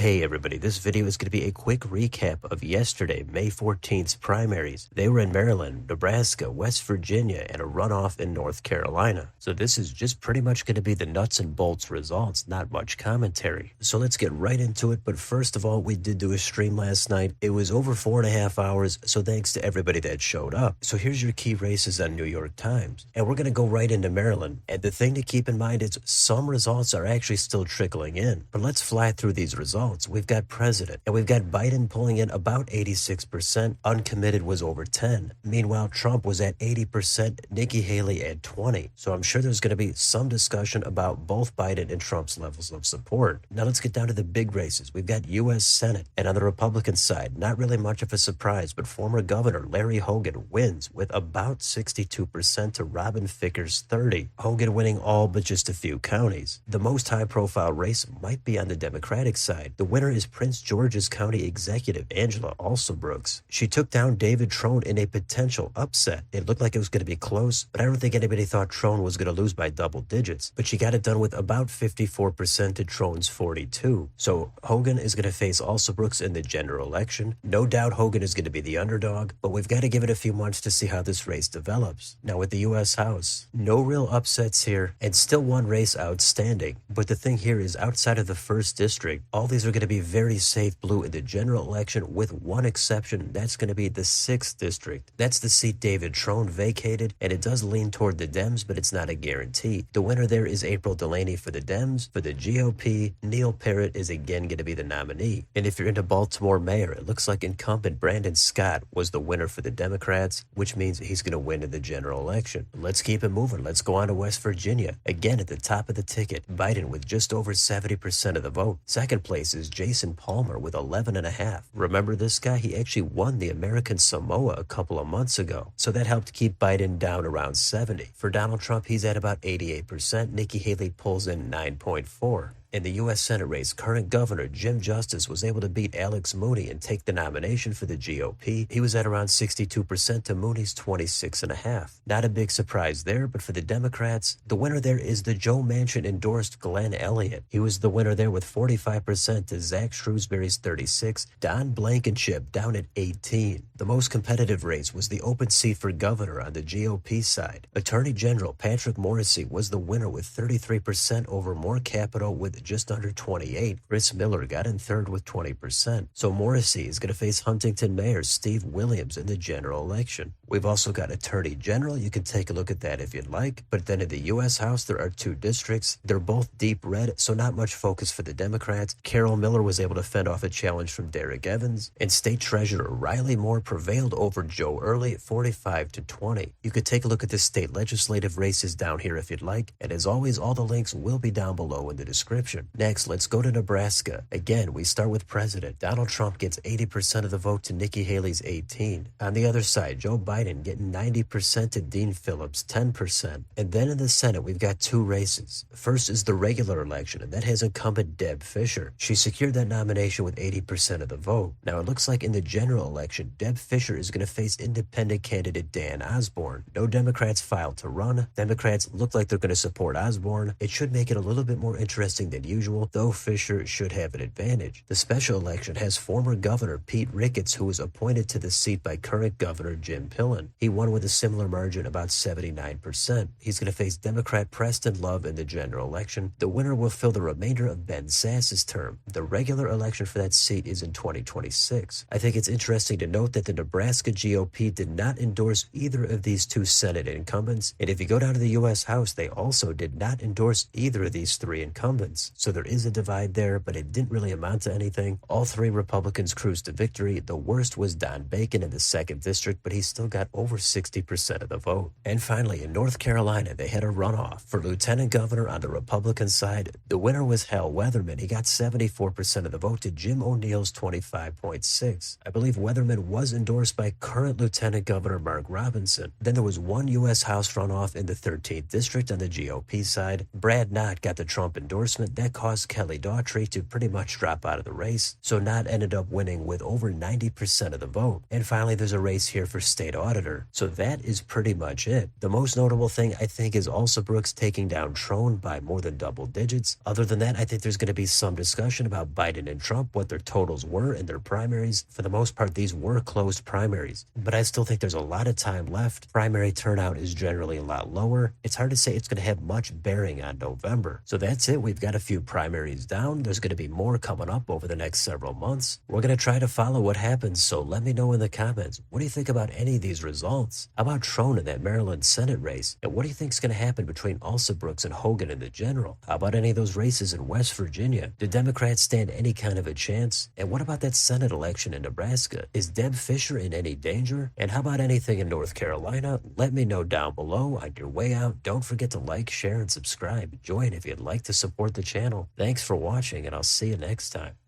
Hey everybody, this video is going to be a quick recap of yesterday, May 14th's primaries. They were in Maryland, Nebraska, West Virginia, and a runoff in North Carolina. So this is just pretty much going to be the nuts and bolts results, not much commentary. So let's get right into it, but first of all, we did do a stream last night. It was over 4.5 hours, so thanks to everybody that showed up. So here's your key races on New York Times. And we're going to go right into Maryland. And the thing to keep in mind is some results are actually still trickling in. But let's fly through these results. We've got president, and we've got Biden pulling in about 86%. Uncommitted was over 10. Meanwhile, Trump was at 80%, Nikki Haley at 20. So I'm sure there's going to be some discussion about both Biden and Trump's levels of support. Now let's get down to the big races. We've got U.S. Senate, and on the Republican side, not really much of a surprise, but former Governor Larry Hogan wins with about 62% to Robin Ficker's 30. Hogan winning all but just a few counties. The most high-profile race might be on the Democratic side. The winner is Prince George's County Executive Angela Alsobrooks. She took down David Trone in a potential upset. It looked like it was going to be close, but I don't think anybody thought Trone was going to lose by double digits. But she got it done with about 54% to Trone's 42. So Hogan is going to face Alsobrooks in the general election. No doubt Hogan is going to be the underdog, but we've got to give it a few months to see how this race develops. Now with the U.S. House, no real upsets here, and still one race outstanding. But the thing here is outside of the 1st district, all these are going to be very safe blue in the general election with one exception. That's going to be the 6th district. That's the seat David Trone vacated, and it does lean toward the Dems, but it's not a guarantee. The winner there is April Delaney for the Dems. For the GOP, Neil Parrott is again going to be the nominee. And if you're into Baltimore mayor, it looks like incumbent Brandon Scott was the winner for the Democrats, which means he's going to win in the general election. Let's keep it moving. Let's go on to West Virginia. Again, at the top of the ticket, Biden with just over 70% of the vote. Second place is Jason Palmer with 11.5. Remember this guy? He actually won the American Samoa a couple of months ago. So that helped keep Biden down around 70. For Donald Trump, he's at about 88%. Nikki Haley pulls in 9.4. In the U.S. Senate race, current Governor Jim Justice was able to beat Alex Mooney and take the nomination for the GOP. He was at around 62% to Mooney's 26.5. Not a big surprise there, but for the Democrats, the winner there is the Joe Manchin-endorsed Glenn Elliott. He was the winner there with 45% to Zach Shrewsbury's 36. Don Blankenship down at 18. The most competitive race was the open seat for governor on the GOP side. Attorney General Patrick Morrisey was the winner with 33% over Moore Capito with just under 28. Chris Miller got in third with 20%. So Morrissey is going to face Huntington Mayor Steve Williams in the general election. We've also got Attorney General. You can take a look at that if you'd like. But then in the U.S. House, there are 2 districts. They're both deep red, so not much focus for the Democrats. Carol Miller was able to fend off a challenge from Derek Evans. And State Treasurer Riley Moore prevailed over Joe Early at 45-20. You could take a look at the state legislative races down here if you'd like. And as always, all the links will be down below in the description. Next, let's go to Nebraska. Again, we start with President. Donald Trump gets 80% of the vote to Nikki Haley's 18. On the other side, Joe Biden getting 90% to Dean Phillips' 10%. And then in the Senate, we've got 2 races. First is the regular election, and that has incumbent Deb Fischer. She secured that nomination with 80% of the vote. Now, it looks like in the general election, Deb Fischer is going to face independent candidate Dan Osborne. No Democrats filed to run. Democrats look like they're going to support Osborne. It should make it a little bit more interesting than usual, though Fischer should have an advantage. The special election has former Governor Pete Ricketts, who was appointed to the seat by current Governor Jim Pillen. He won with a similar margin, about 79%. He's going to face Democrat Preston Love in the general election. The winner will fill the remainder of Ben Sass's term. The regular election for that seat is in 2026. I think it's interesting to note that the Nebraska GOP did not endorse either of these 2 Senate incumbents, and if you go down to the U.S. House, they also did not endorse either of these 3 incumbents. So there is a divide there, but it didn't really amount to anything. All 3 Republicans cruised to victory. The worst was Don Bacon in the 2nd district, but he still got over 60% of the vote. And finally, in North Carolina, they had a runoff. For Lieutenant Governor on the Republican side, the winner was Hal Weatherman. He got 74% of the vote to Jim O'Neill's 25.6. I believe Weatherman was endorsed by current Lieutenant Governor Mark Robinson. Then there was one U.S. House runoff in the 13th district on the GOP side. Brad Knott got the Trump endorsement. that caused Kelly Daughtry to pretty much drop out of the race, so Knott ended up winning with over 90% of the vote. And finally, there's a race here for state auditor. So that is pretty much it. The most notable thing, I think, is Alsobrooks taking down Trone by more than double digits. Other than that, I think there's going to be some discussion about Biden and Trump, what their totals were in their primaries. For the most part, these were closed primaries, but I still think there's a lot of time left. Primary turnout is generally a lot lower. It's hard to say it's going to have much bearing on November. So that's it. We've got a few primaries down. There's going to be more coming up over the next several months. We're going to try to follow what happens, so let me know in the comments. What do you think about any of these results? How about Trone in that Maryland Senate race? And what do you think is going to happen between Alsobrooks and Hogan in the general? How about any of those races in West Virginia? Do Democrats stand any kind of a chance? And what about that Senate election in Nebraska? Is Deb Fisher in any danger? And how about anything in North Carolina? Let me know down below. On your way out, don't forget to like, share, and subscribe. Join if you'd like to support the channel. Thanks for watching, and I'll see you next time.